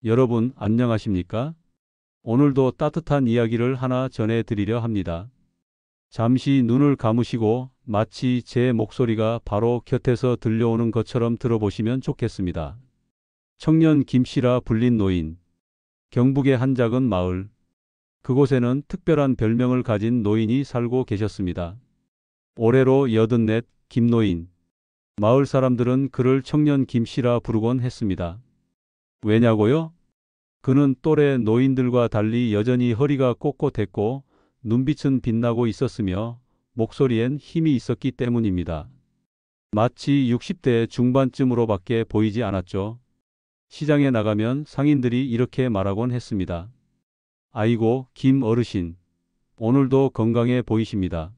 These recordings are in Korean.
여러분 안녕하십니까? 오늘도 따뜻한 이야기를 하나 전해드리려 합니다. 잠시 눈을 감으시고 마치 제 목소리가 바로 곁에서 들려오는 것처럼 들어보시면 좋겠습니다. 청년 김씨라 불린 노인. 경북의 한 작은 마을. 그곳에는 특별한 별명을 가진 노인이 살고 계셨습니다. 올해로 84 김노인. 마을 사람들은 그를 청년 김씨라 부르곤 했습니다. 왜냐고요? 그는 또래 노인들과 달리 여전히 허리가 꼿꼿했고 눈빛은 빛나고 있었으며 목소리엔 힘이 있었기 때문입니다. 마치 60대 중반쯤으로밖에 보이지 않았죠. 시장에 나가면 상인들이 이렇게 말하곤 했습니다. 아이고, 김 어르신. 오늘도 건강해 보이십니다.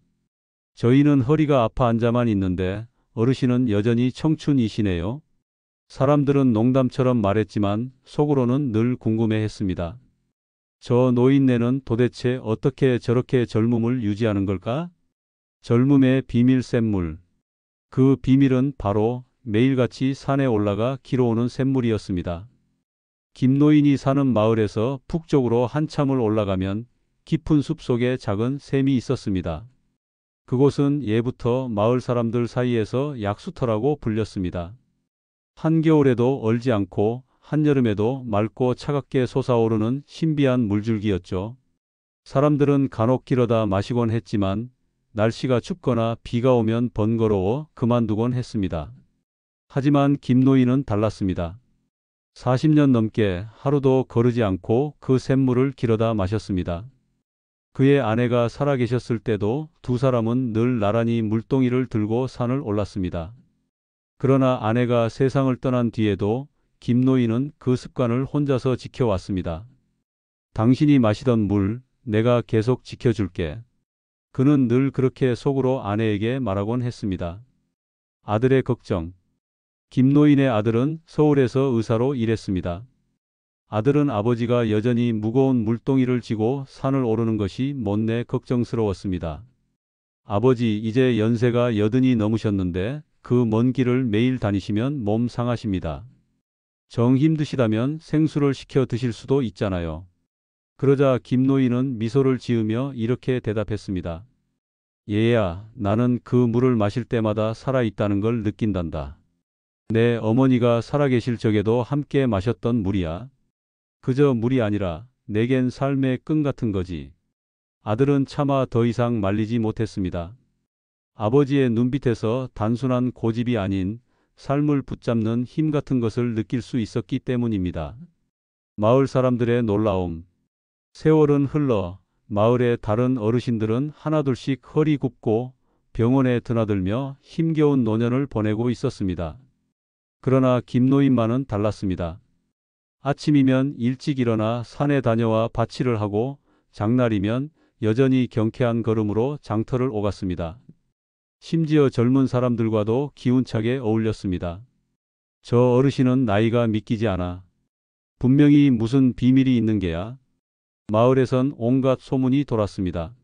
저희는 허리가 아파 앉아만 있는데 어르신은 여전히 청춘이시네요. 사람들은 농담처럼 말했지만 속으로는 늘 궁금해했습니다. 저 노인네는 도대체 어떻게 저렇게 젊음을 유지하는 걸까? 젊음의 비밀 샘물. 그 비밀은 바로 매일같이 산에 올라가 길어오는 샘물이었습니다. 김노인이 사는 마을에서 북쪽으로 한참을 올라가면 깊은 숲 속에 작은 샘이 있었습니다. 그곳은 예부터 마을 사람들 사이에서 약수터라고 불렸습니다. 한겨울에도 얼지 않고 한여름에도 맑고 차갑게 솟아오르는 신비한 물줄기였죠. 사람들은 간혹 길어다 마시곤 했지만 날씨가 춥거나 비가 오면 번거로워 그만두곤 했습니다. 하지만 김노인은 달랐습니다. 40년 넘게 하루도 거르지 않고 그 샘물을 길어다 마셨습니다. 그의 아내가 살아계셨을 때도 두 사람은 늘 나란히 물동이를 들고 산을 올랐습니다. 그러나 아내가 세상을 떠난 뒤에도 김노인은 그 습관을 혼자서 지켜왔습니다. 당신이 마시던 물, 내가 계속 지켜줄게. 그는 늘 그렇게 속으로 아내에게 말하곤 했습니다. 아들의 걱정. 김노인의 아들은 서울에서 의사로 일했습니다. 아들은 아버지가 여전히 무거운 물동이를 지고 산을 오르는 것이 못내 걱정스러웠습니다. 아버지, 이제 연세가 80이 넘으셨는데 그 먼 길을 매일 다니시면 몸 상하십니다. 정 힘드시다면 생수를 시켜 드실 수도 있잖아요. 그러자 김노인은 미소를 지으며 이렇게 대답했습니다. 얘야, 나는 그 물을 마실 때마다 살아있다는 걸 느낀단다. 내 어머니가 살아계실 적에도 함께 마셨던 물이야. 그저 물이 아니라 내겐 삶의 끈 같은 거지. 아들은 차마 더 이상 말리지 못했습니다. 아버지의 눈빛에서 단순한 고집이 아닌 삶을 붙잡는 힘 같은 것을 느낄 수 있었기 때문입니다. 마을 사람들의 놀라움. 세월은 흘러 마을의 다른 어르신들은 하나둘씩 허리 굽고 병원에 드나들며 힘겨운 노년을 보내고 있었습니다. 그러나 김노인만은 달랐습니다. 아침이면 일찍 일어나 산에 다녀와 바치를 하고 장날이면 여전히 경쾌한 걸음으로 장터를 오갔습니다. 심지어 젊은 사람들과도 기운차게 어울렸습니다. 저 어르신은 나이가 믿기지 않아. 분명히 무슨 비밀이 있는 게야. 마을에선 온갖 소문이 돌았습니다.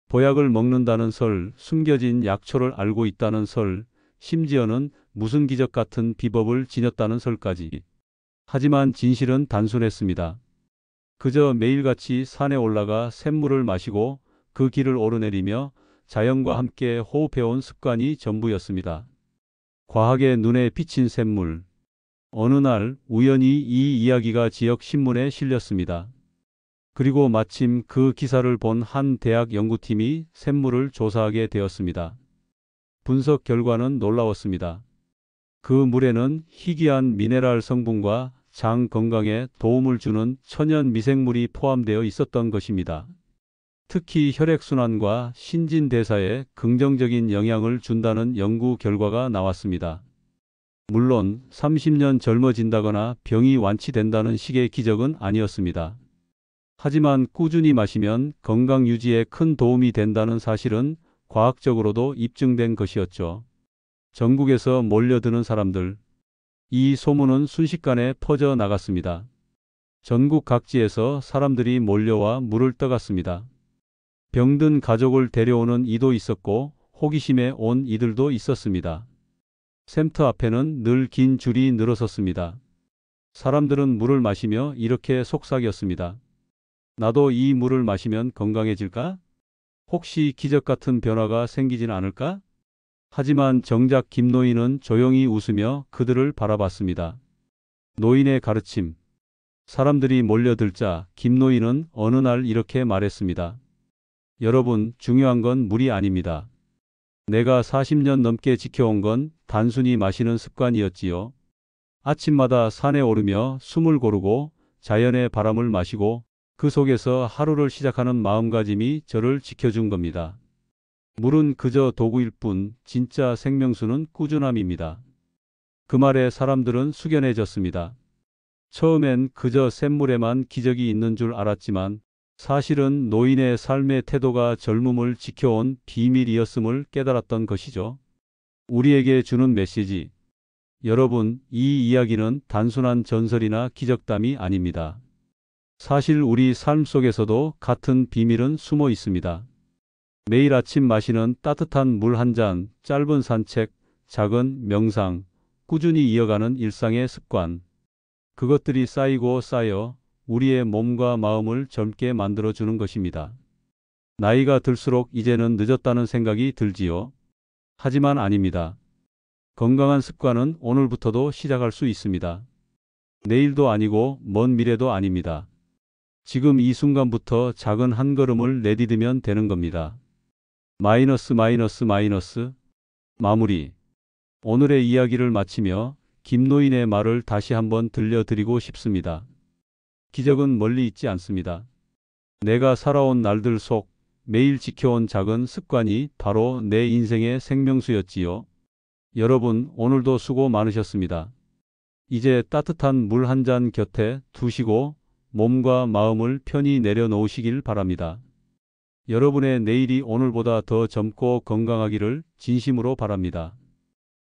보약을 먹는다는 설, 숨겨진 약초를 알고 있다는 설, 심지어는 무슨 기적 같은 비법을 지녔다는 설까지. 하지만 진실은 단순했습니다. 그저 매일같이 산에 올라가 샘물을 마시고 그 길을 오르내리며 자연과 함께 호흡해온 습관이 전부였습니다. 과학의 눈에 비친 샘물. 어느 날 우연히 이 이야기가 지역 신문에 실렸습니다. 그리고 마침 그 기사를 본 한 대학 연구팀이 샘물을 조사하게 되었습니다. 분석 결과는 놀라웠습니다. 그 물에는 희귀한 미네랄 성분과 장 건강에 도움을 주는 천연 미생물이 포함되어 있었던 것입니다. 특히 혈액순환과 신진대사에 긍정적인 영향을 준다는 연구 결과가 나왔습니다. 물론 30년 젊어진다거나 병이 완치된다는 식의 기적은 아니었습니다. 하지만 꾸준히 마시면 건강 유지에 큰 도움이 된다는 사실은 과학적으로도 입증된 것이었죠. 전국에서 몰려드는 사람들. 이 소문은 순식간에 퍼져 나갔습니다. 전국 각지에서 사람들이 몰려와 물을 떠갔습니다. 병든 가족을 데려오는 이도 있었고 호기심에 온 이들도 있었습니다. 샘터 앞에는 늘 긴 줄이 늘어섰습니다. 사람들은 물을 마시며 이렇게 속삭였습니다. 나도 이 물을 마시면 건강해질까? 혹시 기적 같은 변화가 생기진 않을까? 하지만 정작 김노인은 조용히 웃으며 그들을 바라봤습니다. 노인의 가르침. 사람들이 몰려들자 김노인은 어느 날 이렇게 말했습니다. 여러분, 중요한 건 물이 아닙니다. 내가 40년 넘게 지켜온 건 단순히 마시는 습관이었지요. 아침마다 산에 오르며 숨을 고르고 자연의 바람을 마시고 그 속에서 하루를 시작하는 마음가짐이 저를 지켜준 겁니다. 물은 그저 도구일 뿐 진짜 생명수는 꾸준함입니다. 그 말에 사람들은 숙연해졌습니다. 처음엔 그저 샘물에만 기적이 있는 줄 알았지만 사실은 노인의 삶의 태도가 젊음을 지켜온 비밀이었음을 깨달았던 것이죠. 우리에게 주는 메시지. 여러분, 이 이야기는 단순한 전설이나 기적담이 아닙니다. 사실 우리 삶 속에서도 같은 비밀은 숨어 있습니다. 매일 아침 마시는 따뜻한 물 한 잔, 짧은 산책, 작은 명상, 꾸준히 이어가는 일상의 습관. 그것들이 쌓이고 쌓여 우리의 몸과 마음을 젊게 만들어주는 것입니다. 나이가 들수록 이제는 늦었다는 생각이 들지요. 하지만 아닙니다. 건강한 습관은 오늘부터도 시작할 수 있습니다. 내일도 아니고 먼 미래도 아닙니다. 지금 이 순간부터 작은 한 걸음을 내디디면 되는 겁니다. 마무리. 오늘의 이야기를 마치며 김노인의 말을 다시 한번 들려드리고 싶습니다. 기적은 멀리 있지 않습니다. 내가 살아온 날들 속 매일 지켜온 작은 습관이 바로 내 인생의 생명수였지요. 여러분, 오늘도 수고 많으셨습니다. 이제 따뜻한 물 한 잔 곁에 두시고 몸과 마음을 편히 내려놓으시길 바랍니다. 여러분의 내일이 오늘보다 더 젊고 건강하기를 진심으로 바랍니다.